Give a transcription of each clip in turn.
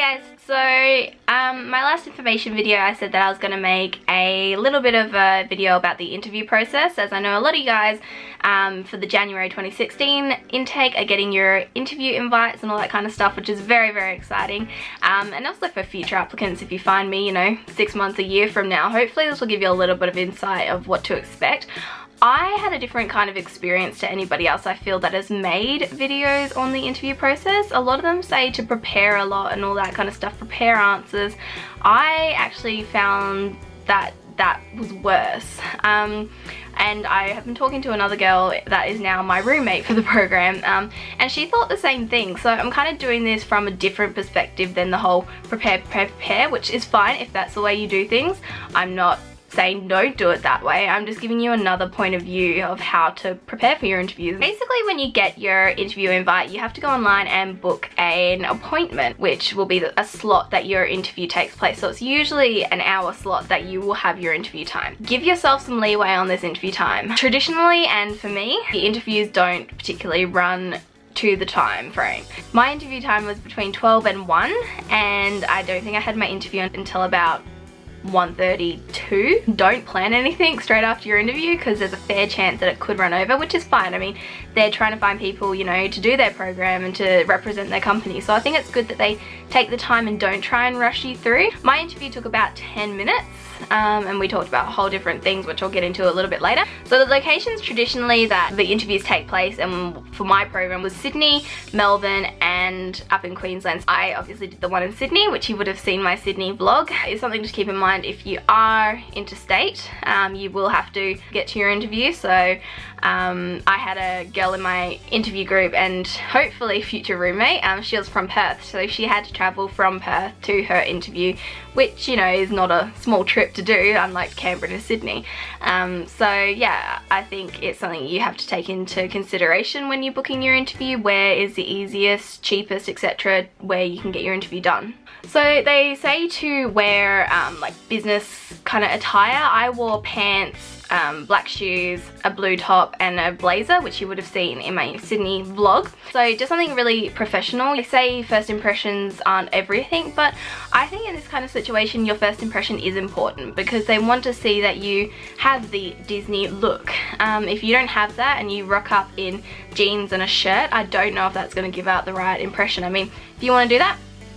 Hi guys, so my last information video I said that I was going to make a little bit of a video about the interview process, as I know a lot of you guys for the January 2016 intake are getting your interview invites and all that kind of stuff, which is very, very exciting. And also for future applicants, if you find me, you know, 6 months, a year from now, hopefully this will give you a little bit of insight of what to expect. I had a different kind of experience to anybody else I feel that has made videos on the interview process. A lot of them say to prepare a lot and all that kind of stuff, prepare answers. I actually found that that was worse. And I have been talking to another girl that is now my roommate for the program, and she thought the same thing. So I'm kind of doing this from a different perspective than the whole prepare, which is fine if that's the way you do things. I'm not saying don't do it that way. I'm just giving you another point of view of how to prepare for your interviews. Basically, when you get your interview invite, you have to go online and book an appointment, which will be a slot that your interview takes place. So it's usually an hour slot that you will have your interview time. Give yourself some leeway on this interview time. Traditionally, and for me, the interviews don't particularly run to the time frame. My interview time was between 12 and 1, and I don't think I had my interview until about 1:32. Don't plan anything straight after your interview because there's a fair chance that it could run over, which is fine. I mean, they're trying to find people, you know, to do their program and to represent their company. So I think it's good that they take the time and don't try and rush you through. My interview took about 10 minutes. And we talked about whole different things, which I'll get into a little bit later. So the locations traditionally that the interviews take place, and for my program, was Sydney, Melbourne, and up in Queensland. I obviously did the one in Sydney, which you would have seen my Sydney vlog. It's something to keep in mind if you are interstate. You will have to get to your interview. So I had a girl in my interview group, and hopefully future roommate, she was from Perth, so she had to travel from Perth to her interview, which, you know, is not a small trip to do, unlike Canberra to Sydney. So yeah, I think it's something you have to take into consideration when you're booking your interview. Where is the easiest, cheapest, etc., where you can get your interview done. So they say to wear like business kind of attire. I wore pants, black shoes, a blue top, and a blazer, which you would have seen in my Sydney vlog. So just something really professional. They say first impressions aren't everything, but I think in this kind of situation your first impression is important because they want to see that you have the Disney look. If you don't have that and you rock up in jeans and a shirt, I don't know if that's going to give out the right impression. I mean, if you want to do that,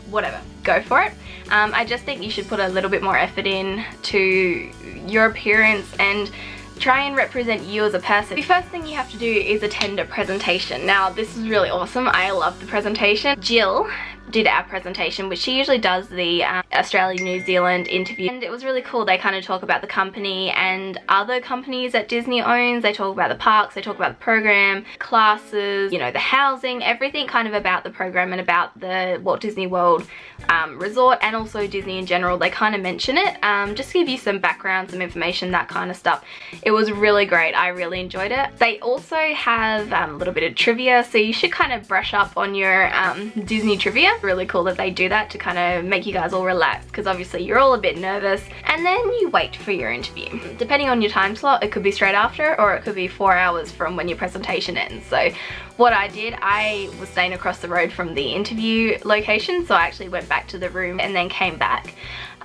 whatever, go for it. I just think you should put a little bit more effort in to your appearance and try and represent you as a person. The first thing you have to do is attend a presentation. Now, this is really awesome. I love the presentation. Jill did our presentation, which she usually does the Australia-New Zealand interview, and it was really cool. They kind of talk about the company and other companies that Disney owns. They talk about the parks, they talk about the program, classes, you know, the housing, everything kind of about the program and about the Walt Disney World resort, and also Disney in general. They kind of mention it, just to give you some background, some information, that kind of stuff. It was really great. I really enjoyed it. They also have a little bit of trivia, so you should kind of brush up on your Disney trivia. Really cool that they do that to kind of make you guys all relax, because obviously you're all a bit nervous, and then you wait for your interview. Depending on your time slot, it could be straight after, or it could be 4 hours from when your presentation ends. So what I did, I was staying across the road from the interview location, so I actually went back to the room and then came back.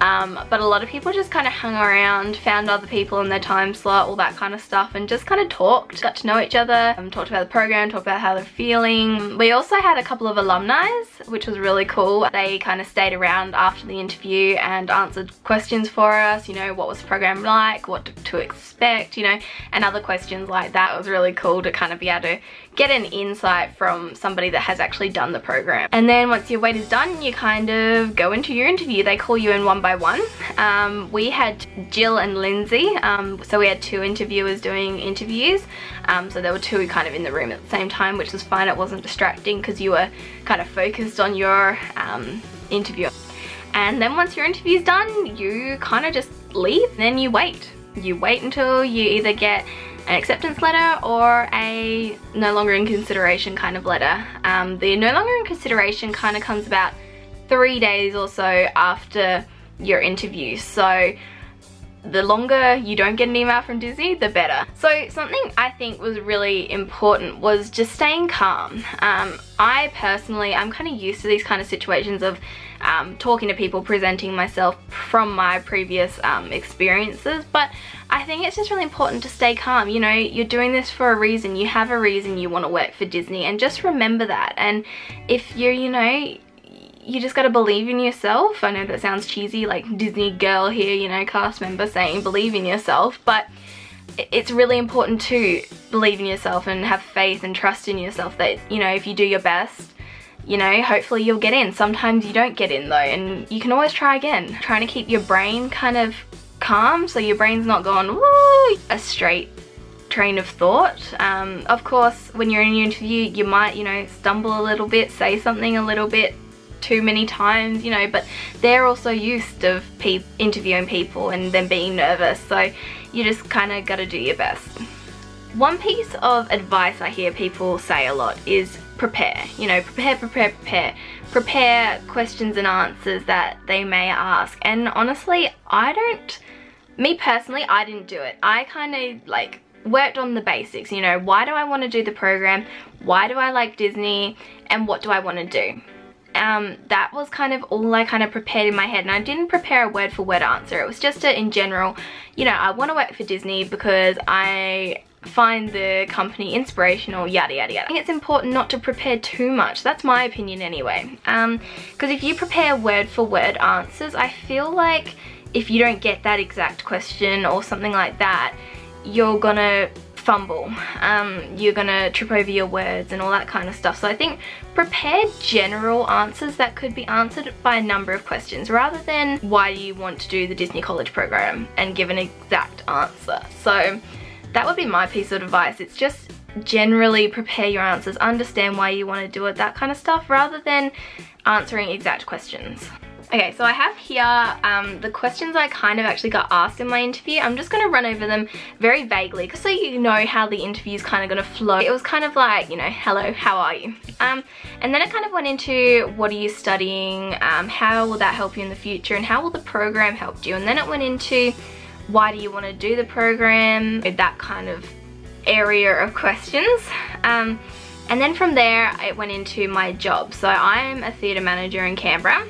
But a lot of people just kind of hung around, found other people in their time slot, all that kind of stuff, and just kind of talked, got to know each other, talked about the program, talked about how they're feeling. We also had a couple of alumni, which was really cool. They kind of stayed around after the interview and answered questions for us, you know, what was the program like, what to expect, you know, and other questions like that. It was really cool to kind of be able to get an insight from somebody that has actually done the program. And then once your wait is done, you kind of go into your interview. They call you in one by one. We had Jill and Lindsay, so we had 2 interviewers doing interviews. So there were 2 kind of in the room at the same time, which was fine. It wasn't distracting because you were kind of focused on your interview. And then once your interview's done, you kind of just leave, then you wait. You wait until you either get an acceptance letter or a no longer in consideration kind of letter. The no longer in consideration kind of comes about 3 days or so after your interview. So the longer you don't get an email from Disney, the better. So something I think was really important was just staying calm. I personally, I'm kind of used to these kind of situations of talking to people, presenting myself from my previous experiences, but I think it's just really important to stay calm. You know, you're doing this for a reason. You have a reason you want to work for Disney, and just remember that. And if you're, you know, you just gotta believe in yourself. I know that sounds cheesy, like Disney girl here, you know, cast member saying believe in yourself, but it's really important to believe in yourself and have faith and trust in yourself that, you know, if you do your best, you know, hopefully you'll get in. Sometimes you don't get in though, and you can always try again. Trying to keep your brain kind of calm so your brain's not going woo, a straight train of thought. Of course, when you're in your interview, you might, you know, stumble a little bit, say something a little bit too many times, you know, but they're also used to interviewing people and them being nervous, so you just kind of gotta do your best. One piece of advice I hear people say a lot is prepare. You know, prepare questions and answers that they may ask. And honestly, me personally, I didn't do it. I kind of like worked on the basics, you know, why do I want to do the program, why do I like Disney, and what do I want to do. That was kind of all I kind of prepared in my head, and I didn't prepare a word for word answer. It was just in general, you know, I want to work for Disney because I find the company inspirational, yada yada yada. I think it's important not to prepare too much. That's my opinion anyway. Because if you prepare word for word answers, I feel like if you don't get that exact question or something like that, you're gonna fumble, you're gonna trip over your words and all that kind of stuff. So I think prepare general answers that could be answered by a number of questions rather than why do you want to do the Disney College program and give an exact answer. So that would be my piece of advice. It's just generally prepare your answers, understand why you want to do it, that kind of stuff, rather than answering exact questions. Okay, so I have here the questions I kind of actually got asked in my interview. I'm just going to run over them very vaguely so you know how the interview is kind of going to flow. It was kind of like, you know, hello, how are you? And then it kind of went into what are you studying, how will that help you in the future, and how will the program help you? And then it went into why do you want to do the program, that kind of area of questions. And then from there it went into my job. So I'm a theatre manager in Canberra.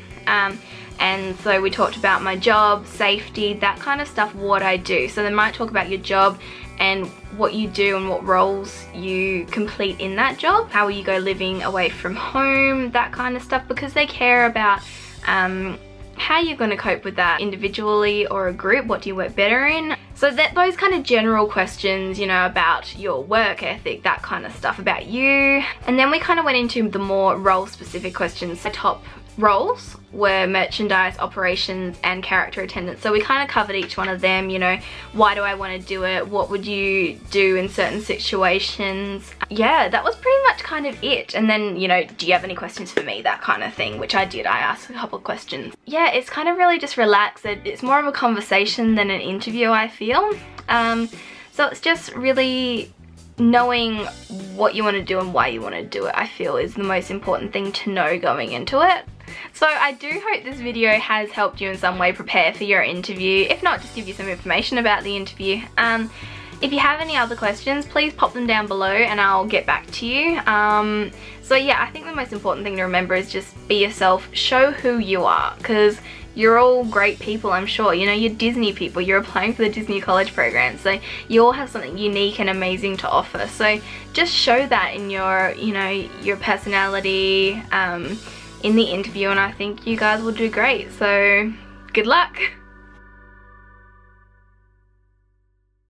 And so we talked about my job, safety, that kind of stuff, what I do. So they might talk about your job and what you do and what roles you complete in that job. How will you go living away from home, that kind of stuff, because they care about how you're going to cope with that individually or a group. What do you work better in? So that those kind of general questions, you know, about your work ethic, that kind of stuff about you. And then we kind of went into the more role specific questions. The top roles were merchandise, operations, and character attendance. So we kind of covered each one of them, you know, why do I want to do it, what would you do in certain situations. Yeah, that was pretty much kind of it. And then, you know, do you have any questions for me, that kind of thing, which I did. I asked a couple of questions. Yeah, it's kind of really just relaxed. It's more of a conversation than an interview, I feel. So it's just really knowing what you want to do and why you want to do it, I feel, is the most important thing to know going into it. So I do hope this video has helped you in some way prepare for your interview. If not, just give you some information about the interview. If you have any other questions, please pop them down below and I'll get back to you. So yeah, I think the most important thing to remember is just be yourself, show who you are, because you're all great people, I'm sure. You know, you're Disney people, you're applying for the Disney College program, so you all have something unique and amazing to offer. So just show that in your, you know, your personality in the interview, and I think you guys will do great. So good luck.